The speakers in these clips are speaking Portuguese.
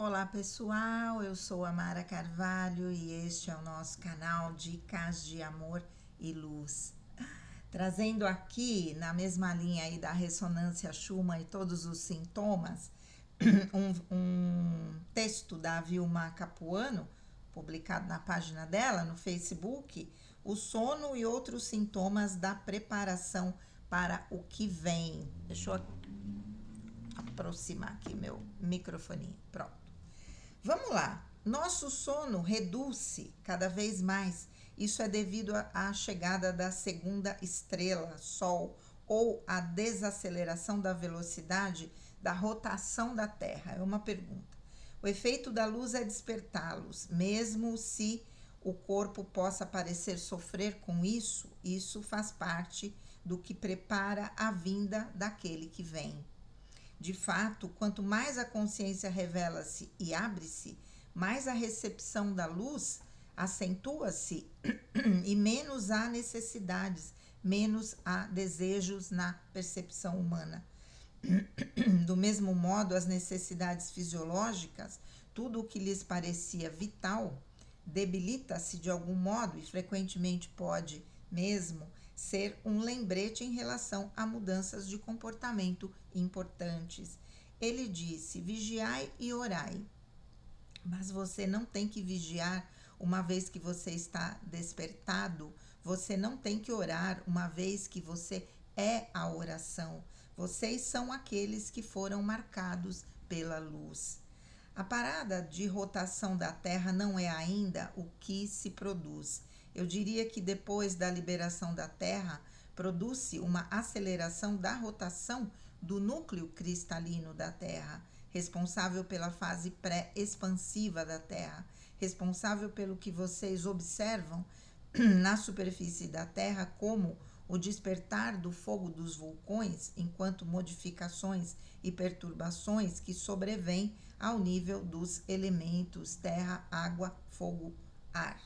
Olá pessoal, eu sou a Mara Carvalho e este é o nosso canal Dicas de Amor e Luz. Trazendo aqui, na mesma linha aí da ressonância Schumann e todos os sintomas, um texto da Vilma Capuano, publicado na página dela, no Facebook, o sono e outros sintomas da preparação para o que vem. Deixa eu aproximar aqui meu microfoninho, pronto. Vamos lá. Nosso sono reduz-se cada vez mais. Isso é devido à chegada da segunda estrela, Sol, ou à desaceleração da velocidade da rotação da Terra. É uma pergunta. O efeito da luz é despertá-los, mesmo se o corpo possa parecer sofrer com isso, isso faz parte do que prepara a vinda daquele que vem. De fato, quanto mais a consciência revela-se e abre-se, mais a recepção da luz acentua-se e menos há necessidades, menos há desejos na percepção humana. Do mesmo modo, as necessidades fisiológicas, tudo o que lhes parecia vital, debilita-se de algum modo e frequentemente pode mesmo ser um lembrete em relação a mudanças de comportamento importantes. Ele disse: vigiai e orai. Mas você não tem que vigiar uma vez que você está despertado. Você não tem que orar uma vez que você é a oração. Vocês são aqueles que foram marcados pela luz. A parada de rotação da Terra não é ainda o que se produz. Eu diria que depois da liberação da Terra, produz-se uma aceleração da rotação do núcleo cristalino da Terra, responsável pela fase pré-expansiva da Terra, responsável pelo que vocês observam na superfície da Terra como o despertar do fogo dos vulcões, enquanto modificações e perturbações que sobrevêm ao nível dos elementos terra, água, fogo, ar.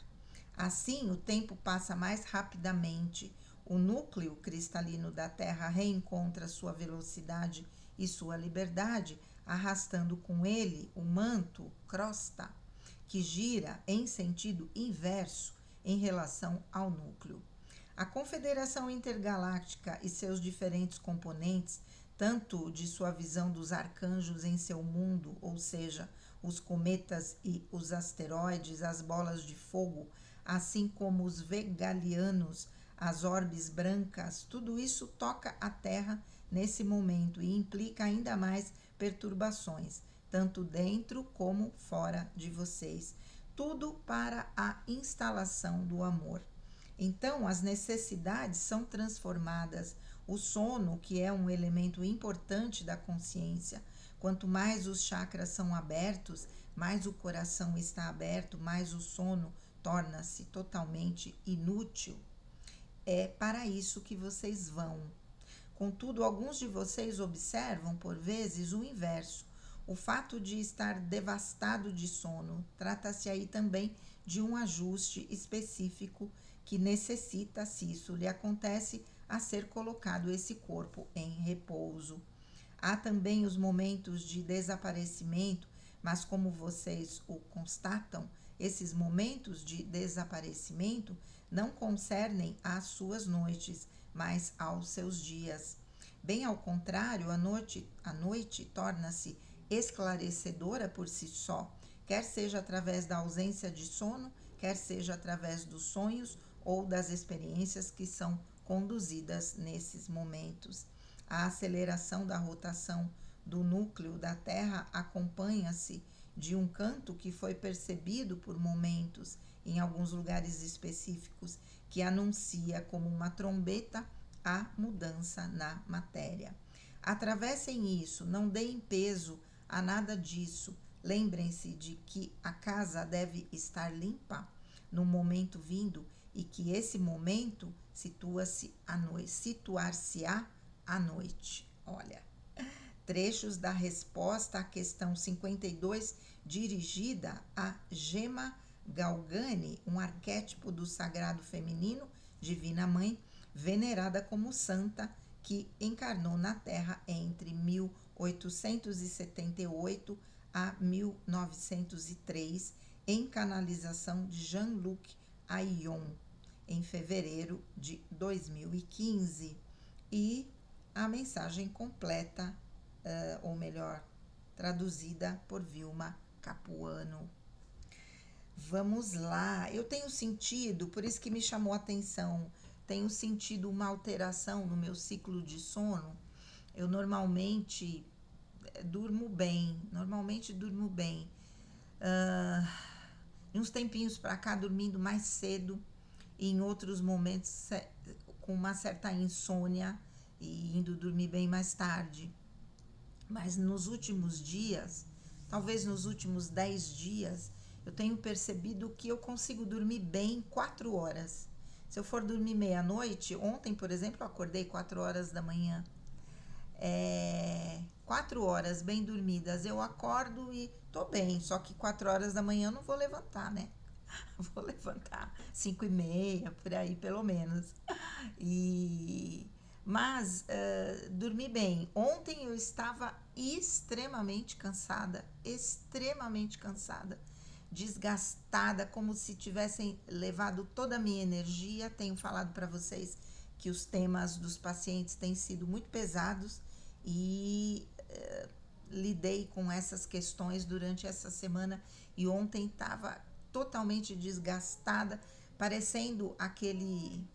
Assim, o tempo passa mais rapidamente. O núcleo cristalino da Terra reencontra sua velocidade e sua liberdade, arrastando com ele o manto, crosta, que gira em sentido inverso em relação ao núcleo. A Confederação Intergaláctica e seus diferentes componentes, tanto de sua visão dos arcanjos em seu mundo, ou seja, os cometas e os asteroides, as bolas de fogo, assim como os vegalianos, as orbes brancas, tudo isso toca a Terra nesse momento e implica ainda mais perturbações, tanto dentro como fora de vocês. Tudo para a instalação do amor. Então, as necessidades são transformadas. O sono, que é um elemento importante da consciência, quanto mais os chakras são abertos, mais o coração está aberto, mais o sono torna-se totalmente inútil. É para isso que vocês vão. Contudo, alguns de vocês observam, por vezes, o inverso. O fato de estar devastado de sono. Trata-se aí também de um ajuste específico que necessita, se isso lhe acontece, a ser colocado esse corpo em repouso. Há também os momentos de desaparecimento, mas como vocês o constatam, esses momentos de desaparecimento não concernem às suas noites, mas aos seus dias. Bem ao contrário, a noite torna-se esclarecedora por si só, quer seja através da ausência de sono, quer seja através dos sonhos ou das experiências que são conduzidas nesses momentos. A aceleração da rotação do núcleo da Terra acompanha-se de um canto que foi percebido por momentos em alguns lugares específicos, que anuncia como uma trombeta a mudança na matéria. Atravessem isso, não deem peso a nada disso. Lembrem-se de que a casa deve estar limpa no momento vindo e que esse momento situar-se-á à noite. Olha, trechos da resposta à questão 52, dirigida a Gema Galgani, um arquétipo do sagrado feminino, Divina Mãe, venerada como santa, que encarnou na Terra entre 1878 a 1903, em canalização de Jean-Luc Aillon, em fevereiro de 2015. E a mensagem completa, ou melhor, traduzida por Vilma Capuano. Vamos lá, eu tenho sentido, por isso que me chamou a atenção, tenho sentido uma alteração no meu ciclo de sono. Eu normalmente durmo bem. Uns tempinhos para cá, dormindo mais cedo, e em outros momentos com uma certa insônia e indo dormir bem mais tarde. Mas nos últimos dias, talvez nos últimos 10 dias, eu tenho percebido que eu consigo dormir bem 4 horas. Se eu for dormir meia-noite, ontem, por exemplo, eu acordei 4 horas da manhã. 4 horas bem dormidas, eu acordo e tô bem, só que 4 horas da manhã eu não vou levantar, né? Vou levantar 5:30, por aí, pelo menos. Mas dormi bem. Ontem eu estava extremamente cansada, desgastada, como se tivessem levado toda a minha energia. Tenho falado para vocês que os temas dos pacientes têm sido muito pesados e lidei com essas questões durante essa semana, e ontem estava totalmente desgastada, parecendo aquele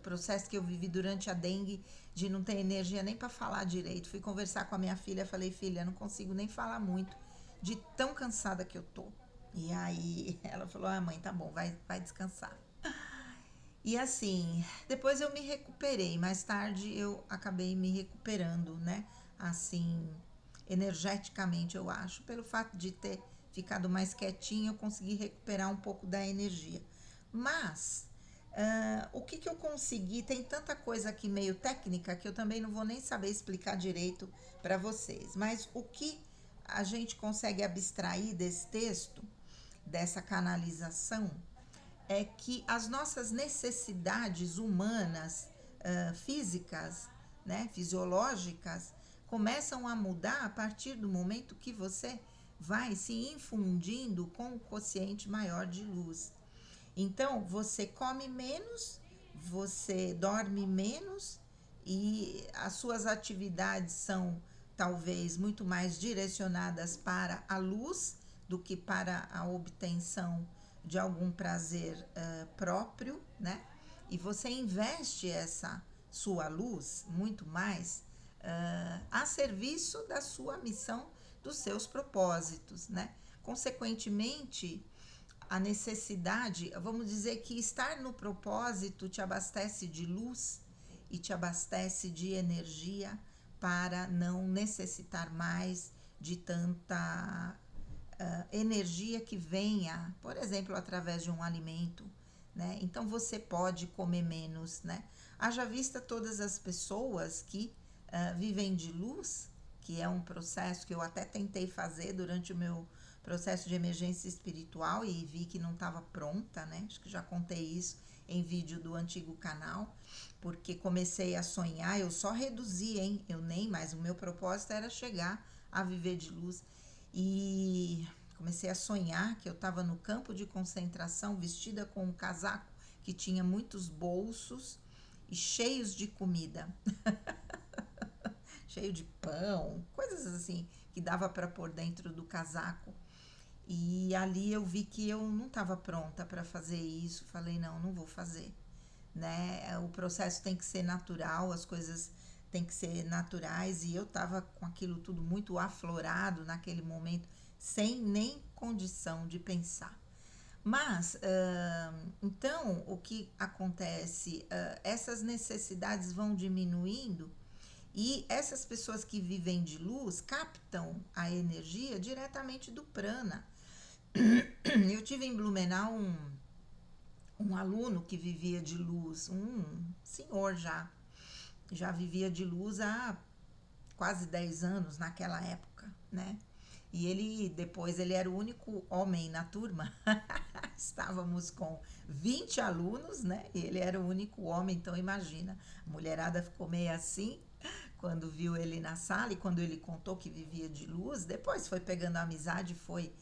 processo que eu vivi durante a dengue, de não ter energia nem para falar direito. Fui conversar com a minha filha, falei: filha, não consigo nem falar muito, de tão cansada que eu tô. E aí ela falou: ah, mãe, tá bom, vai descansar. E assim, depois eu me recuperei. Mais tarde eu acabei me recuperando, né? Assim, energeticamente, eu acho. Pelo fato de ter ficado mais quietinha, eu consegui recuperar um pouco da energia. Mas, o que eu consegui? Tem tanta coisa aqui meio técnica que eu também não vou nem saber explicar direito para vocês. Mas o que a gente consegue abstrair desse texto, dessa canalização, é que as nossas necessidades humanas, físicas, né, fisiológicas, começam a mudar a partir do momento que você vai se infundindo com o quociente maior de luz. Então, você come menos, você dorme menos, e as suas atividades são talvez muito mais direcionadas para a luz do que para a obtenção de algum prazer próprio, né? E você investe essa sua luz muito mais a serviço da sua missão, dos seus propósitos, né? Consequentemente, a necessidade, vamos dizer que estar no propósito te abastece de luz e te abastece de energia para não necessitar mais de tanta energia que venha, por exemplo, através de um alimento, né? Então você pode comer menos, né? Haja vista todas as pessoas que vivem de luz, que é um processo que eu até tentei fazer durante o meu processo de emergência espiritual e vi que não estava pronta, né? Acho que já contei isso em vídeo do antigo canal, porque comecei a sonhar, eu só reduzi, hein? Eu nem mais, o meu propósito era chegar a viver de luz. E comecei a sonhar que eu estava no campo de concentração, vestida com um casaco que tinha muitos bolsos e cheios de comida. Cheio de pão, coisas assim que dava para pôr dentro do casaco. E ali eu vi que eu não estava pronta para fazer isso. Falei: não vou fazer, né? O processo tem que ser natural, as coisas têm que ser naturais, e eu estava com aquilo tudo muito aflorado naquele momento, sem nem condição de pensar. Mas, então, o que acontece? Essas necessidades vão diminuindo, e essas pessoas que vivem de luz captam a energia diretamente do prana. Eu tive em Blumenau um aluno que vivia de luz, um senhor já vivia de luz há quase 10 anos naquela época, né? E ele era o único homem na turma. Estávamos com 20 alunos, né? E ele era o único homem, então imagina, a mulherada ficou meio assim quando viu ele na sala e quando ele contou que vivia de luz, depois foi pegando amizade, foi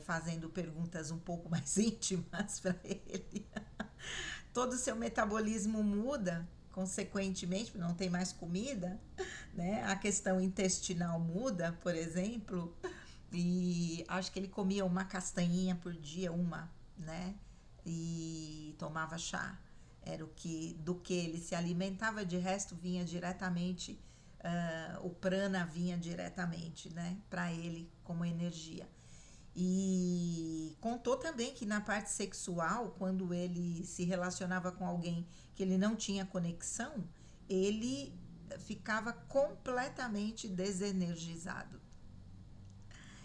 fazendo perguntas um pouco mais íntimas para ele. Todo o seu metabolismo muda, consequentemente, não tem mais comida, né? A questão intestinal muda, por exemplo, e acho que ele comia uma castanhinha por dia, né? E tomava chá. Era do que ele se alimentava, de resto vinha diretamente, o prana vinha diretamente, né? Para ele como energia. E contou também que na parte sexual, quando ele se relacionava com alguém que ele não tinha conexão, ele ficava completamente desenergizado.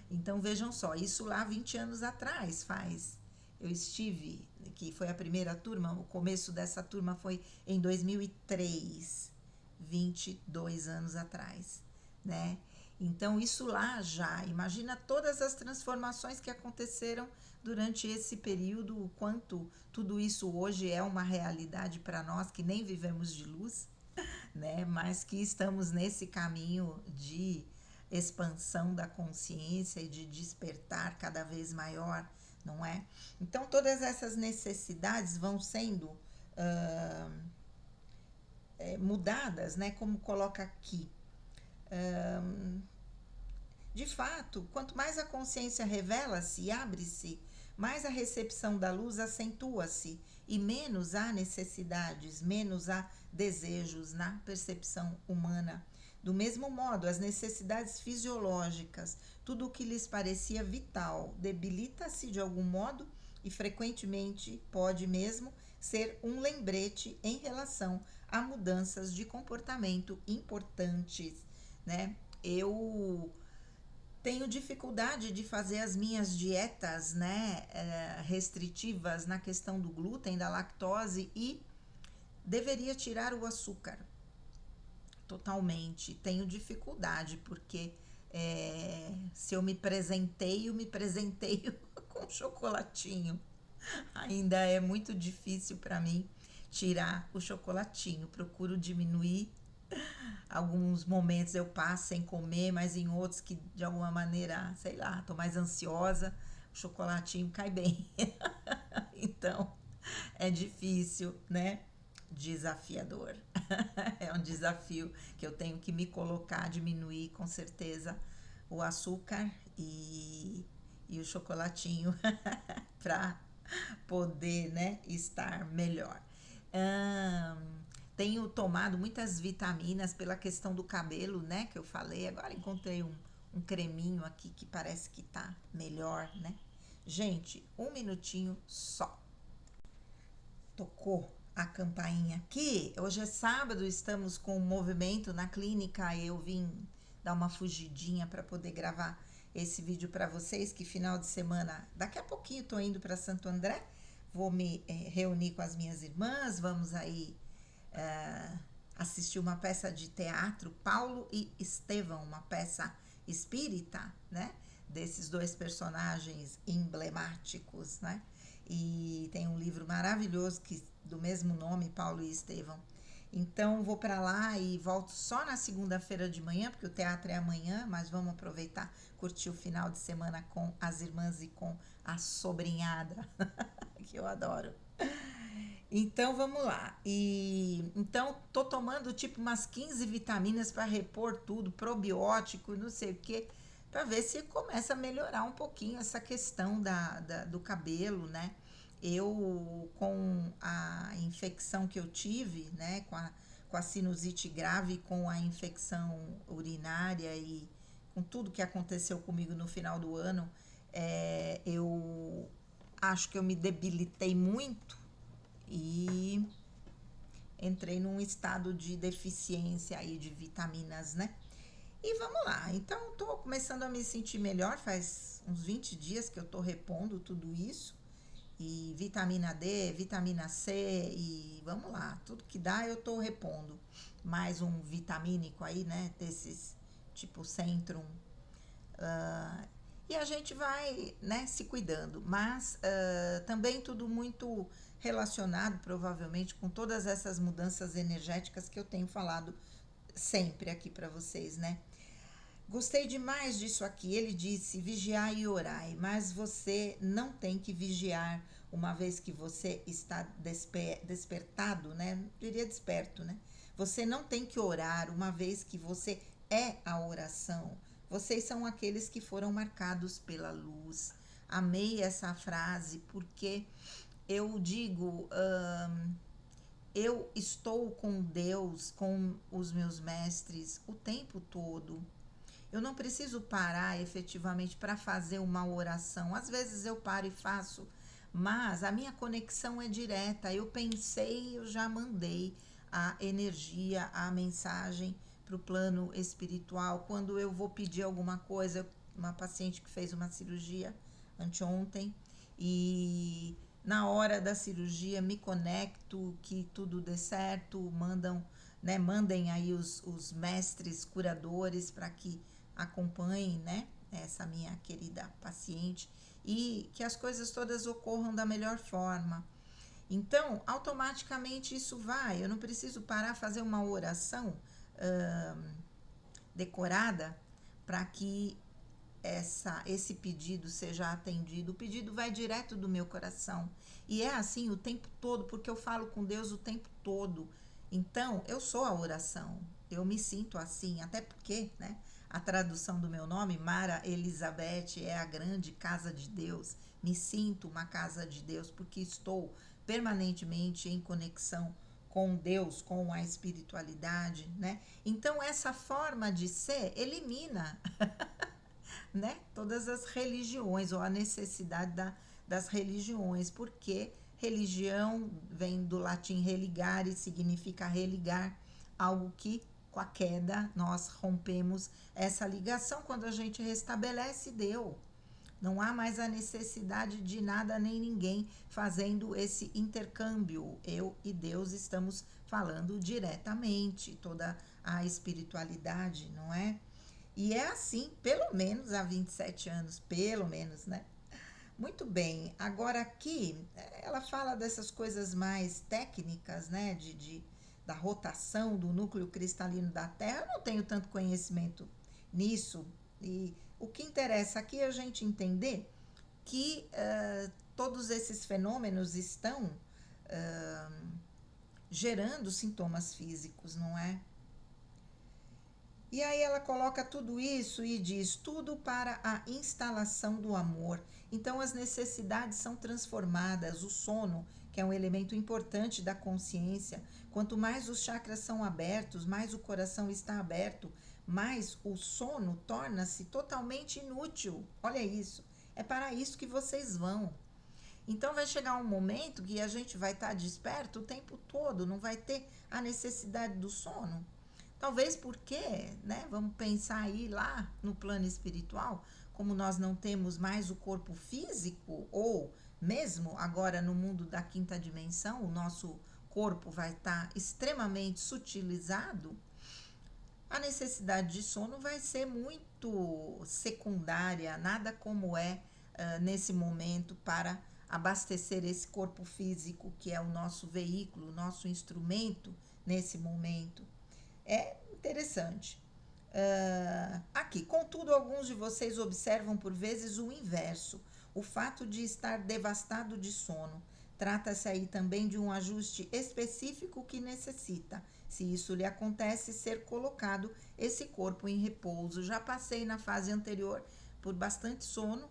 Então vejam só, isso lá 20 anos atrás faz. Eu estive, que foi a primeira turma, o começo dessa turma foi em 2003, 22 anos atrás, né? Então isso lá já, imagina todas as transformações que aconteceram durante esse período, o quanto tudo isso hoje é uma realidade para nós que nem vivemos de luz, né? Mas que estamos nesse caminho de expansão da consciência e de despertar cada vez maior, não é? Então todas essas necessidades vão sendo mudadas, né? Como coloca aqui. De fato, quanto mais a consciência revela-se e abre-se, mais a recepção da luz acentua-se e menos há necessidades, menos há desejos na percepção humana. Do mesmo modo, as necessidades fisiológicas, tudo o que lhes parecia vital, debilita-se de algum modo e frequentemente pode mesmo ser um lembrete em relação a mudanças de comportamento importantes, né? Eu tenho dificuldade de fazer as minhas dietas, né, restritivas na questão do glúten, da lactose, e deveria tirar o açúcar totalmente. Tenho dificuldade porque se eu me presenteio com chocolatinho. Ainda é muito difícil para mim tirar o chocolatinho. Procuro diminuir. Alguns momentos eu passo sem comer, mas em outros que de alguma maneira, sei lá, tô mais ansiosa, o chocolatinho cai bem. Então, é difícil, né? Desafiador. É um desafio que eu tenho que me colocar, diminuir com certeza o açúcar e o chocolatinho para poder, né, estar melhor. Tenho tomado muitas vitaminas pela questão do cabelo, né, que eu falei. Agora encontrei um creminho aqui que parece que tá melhor, né? Gente, um minutinho só. Tocou a campainha aqui. Hoje é sábado, estamos com um movimento na clínica. Eu vim dar uma fugidinha para poder gravar esse vídeo para vocês, que final de semana, daqui a pouquinho tô indo para Santo André. Vou me reunir com as minhas irmãs, vamos aí assistir uma peça de teatro, Paulo e Estevão, uma peça espírita, né? Desses dois personagens emblemáticos, né? E tem um livro maravilhoso do mesmo nome, Paulo e Estevão. Então vou para lá e volto só na segunda-feira de manhã, porque o teatro é amanhã, mas vamos aproveitar, curtir o final de semana com as irmãs e com a sobrinhada, que eu adoro. Então vamos lá. Então tô tomando tipo umas 15 vitaminas para repor tudo, probiótico, não sei o quê, para ver se começa a melhorar um pouquinho essa questão do cabelo, né? Eu, com a infecção que eu tive, né, com a sinusite grave, com a infecção urinária e com tudo que aconteceu comigo no final do ano, eu acho que eu me debilitei muito e entrei num estado de deficiência aí de vitaminas, né? E vamos lá, então tô começando a me sentir melhor, faz uns 20 dias que eu tô repondo tudo isso, e vitamina D, vitamina C, e vamos lá, tudo que dá eu tô repondo. Mais um vitamínico aí, né, desses tipo Centrum, e a gente vai, né, se cuidando, mas também tudo muito relacionado provavelmente com todas essas mudanças energéticas que eu tenho falado sempre aqui para vocês, né? Gostei demais disso aqui. Ele disse: vigiai e orai, mas você não tem que vigiar uma vez que você está despertado, né? Eu diria desperto, né? Você não tem que orar uma vez que você é a oração. Vocês são aqueles que foram marcados pela luz. Amei essa frase porque eu digo, eu estou com Deus, com os meus mestres o tempo todo. Eu não preciso parar efetivamente para fazer uma oração. Às vezes eu paro e faço, mas a minha conexão é direta. Eu pensei, eu já mandei a energia, a mensagem para o plano espiritual. Quando eu vou pedir alguma coisa, uma paciente que fez uma cirurgia anteontem e na hora da cirurgia me conecto, que tudo dê certo, mandem aí os mestres curadores para que acompanhem, né, essa minha querida paciente e que as coisas todas ocorram da melhor forma. Então, automaticamente isso vai. Eu não preciso parar fazer uma oração decorada para que esse pedido seja atendido. O pedido vai direto do meu coração. E é assim o tempo todo, porque eu falo com Deus o tempo todo. Então, eu sou a oração. Eu me sinto assim, até porque, né? A tradução do meu nome, Mara Elizabeth, é a grande casa de Deus. Me sinto uma casa de Deus porque estou permanentemente em conexão com Deus, com a espiritualidade, né? Então, essa forma de ser elimina né, todas as religiões ou a necessidade das religiões, porque religião vem do latim religare, significa religar, algo que com a queda nós rompemos essa ligação. Quando a gente restabelece, deu. Não há mais a necessidade de nada nem ninguém fazendo esse intercâmbio. Eu e Deus estamos falando diretamente, toda a espiritualidade, não é? E é assim, pelo menos há 27 anos, pelo menos, né? Muito bem, agora aqui ela fala dessas coisas mais técnicas, né? Da rotação do núcleo cristalino da Terra. Eu não tenho tanto conhecimento nisso. E o que interessa aqui é a gente entender que todos esses fenômenos estão gerando sintomas físicos, não é? E aí ela coloca tudo isso e diz: tudo para a instalação do amor. Então as necessidades são transformadas. O sono, que é um elemento importante da consciência, quanto mais os chakras são abertos, mais o coração está aberto, mais o sono torna-se totalmente inútil. Olha isso. É para isso que vocês vão. Então vai chegar um momento que a gente vai estar desperto o tempo todo, não vai ter a necessidade do sono. Talvez porque, né, vamos pensar aí lá no plano espiritual, como nós não temos mais o corpo físico, ou mesmo agora no mundo da quinta dimensão, o nosso corpo vai estar extremamente sutilizado, a necessidade de sono vai ser muito secundária, nada como nesse momento para abastecer esse corpo físico que é o nosso veículo, o nosso instrumento nesse momento. É interessante. Aqui, contudo, alguns de vocês observam por vezes o inverso, o fato de estar devastado de sono. Trata-se aí também de um ajuste específico que necessita, se isso lhe acontece, ser colocado esse corpo em repouso. Já passei na fase anterior por bastante sono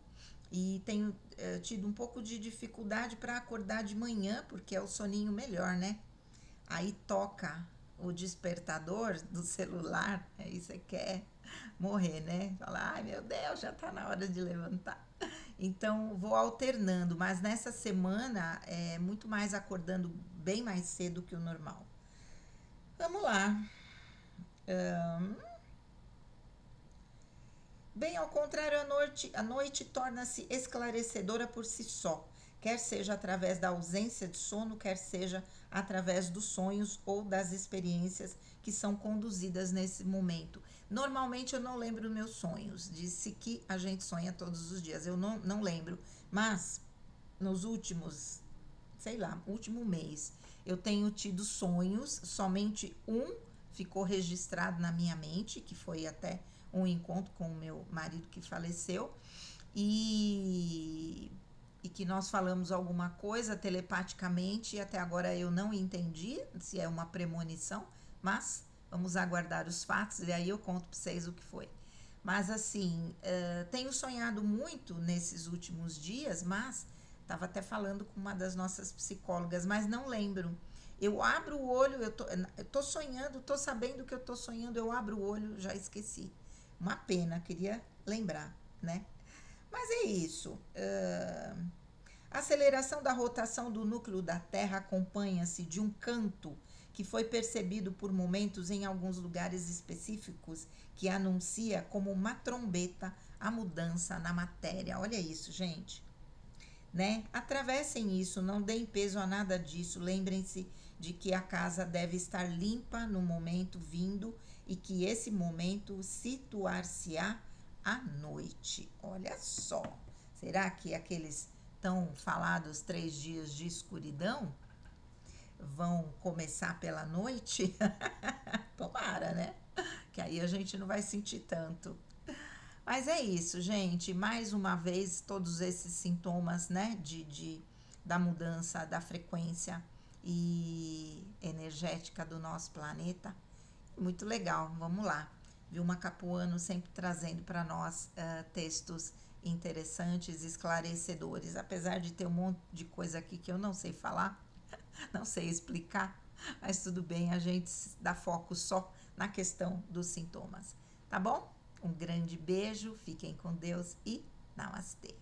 e tenho tido um pouco de dificuldade para acordar de manhã, porque é o soninho melhor, né? Aí toca o despertador do celular, aí você quer morrer, né? Falar, ai meu Deus, já tá na hora de levantar. Então, vou alternando, mas nessa semana é muito mais acordando bem mais cedo que o normal. Vamos lá. Bem ao contrário, a noite torna-se esclarecedora por si só, quer seja através da ausência de sono, quer seja através dos sonhos ou das experiências que são conduzidas nesse momento. Normalmente eu não lembro meus sonhos, disse que a gente sonha todos os dias, eu não lembro, mas nos últimos, sei lá, último mês, eu tenho tido sonhos, somente um ficou registrado na minha mente, que foi até um encontro com o meu marido que faleceu, e que nós falamos alguma coisa telepaticamente e até agora eu não entendi se é uma premonição, mas vamos aguardar os fatos e aí eu conto para vocês o que foi. Mas assim, tenho sonhado muito nesses últimos dias, mas estava até falando com uma das nossas psicólogas, mas não lembro. Eu abro o olho, eu tô sonhando, tô sabendo que eu tô sonhando, eu abro o olho, já esqueci. Uma pena, queria lembrar, né? Mas é isso. A aceleração da rotação do núcleo da Terra acompanha-se de um canto que foi percebido por momentos em alguns lugares específicos que anuncia como uma trombeta a mudança na matéria. Olha isso, gente. Né? Atravessem isso, não deem peso a nada disso. Lembrem-se de que a casa deve estar limpa no momento vindo e que esse momento situar-se-á à noite. Olha só. Será que aqueles tão falados 3 dias de escuridão vão começar pela noite? Tomara, né? Que aí a gente não vai sentir tanto. Mas é isso, gente. Mais uma vez, todos esses sintomas, né, da mudança da frequência e energética do nosso planeta. Muito legal. Vamos lá. Vilma Capuano sempre trazendo para nós textos interessantes, esclarecedores. Apesar de ter um monte de coisa aqui que eu não sei falar, não sei explicar, mas tudo bem, a gente dá foco só na questão dos sintomas. Tá bom? Um grande beijo, fiquem com Deus e namastê.